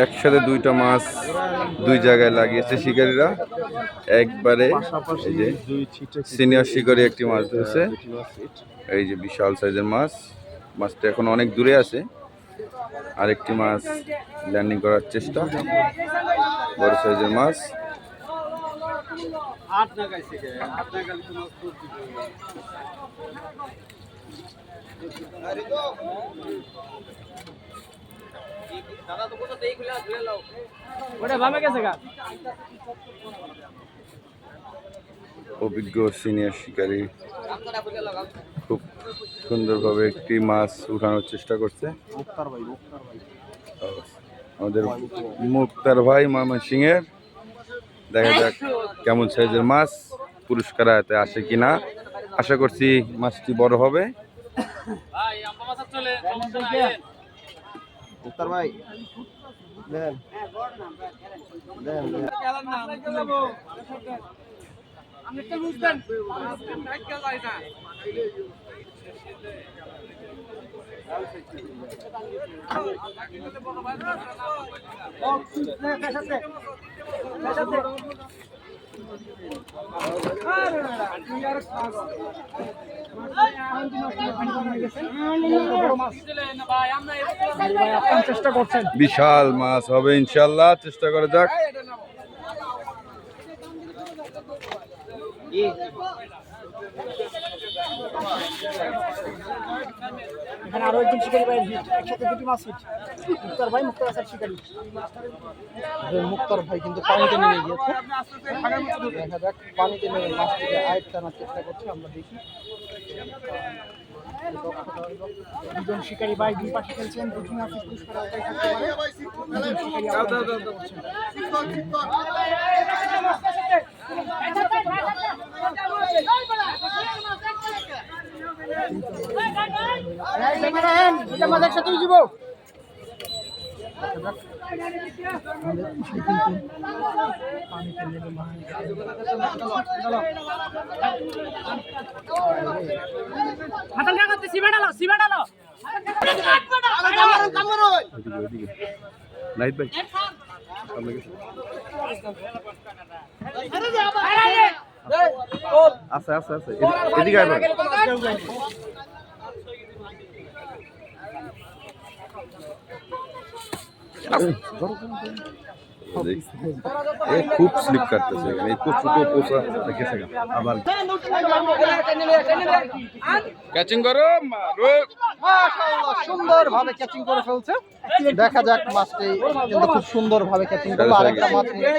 একসাথে দুইটা মাছ দুই জায়গায় লাগিয়েছে শিকারীরা একবারে। এই যে সিনিয়র শিকারী একটি মাছ ধরেছে, এই যে বিশাল সাইজের মাছ। মাছটা এখন অনেক দূরে আছে। আরেকটি মাছ ল্যান্ডিং করার চেষ্টা, বড় সাইজের মাছ। অভিজ্ঞ সিনিয়র শিকারী খুব সুন্দরভাবে একটি মাছ উঠানোর চেষ্টা করছে। আমাদের মুক্তার ভাই ময়মনসিংহের, দেখা যাক কেমন সাইজের মাছ পুরস্কার আয়তে আসে কিনা। আশা করছি মাছটি বড় হবে। বিশাল মাছ হবে ইনশাল্লাহ, চেষ্টা করা যাক। এখানে আরো একজন শিকারী ভাই একসাথে দুটি মাছ হিট। মুক্তার ভাই, মুক্তার আসার শিকারী মুক্তার ভাই কিন্তু পানিতে নেমে গিয়েছে। দেখা যাক পানিতে নেমে মাছটিকে আয়ের টানার চেষ্টা করছে, আমরা দেখি। দুজন শিকারী ভাই দুই পাশে খেলছেন, দুটি মাছ পুরস্কার আওতায় থাকতে পারে। দুজন শিকারী একসাথে দিব। আচ্ছা আচ্ছা আচ্ছা, এদিকে আইবা। খুব স্লিপ কাটতেছে এখানে, একটু ছোট পোষা রেখেছে আবার ক্যাচিং করো। সুন্দর ভাবে ক্যাচিং করে ফেলছে। দেখা যাক মাছটি কিন্তু খুব সুন্দর ভাবে ক্যাচিং করলো। আরেকটা মাছ নিয়ে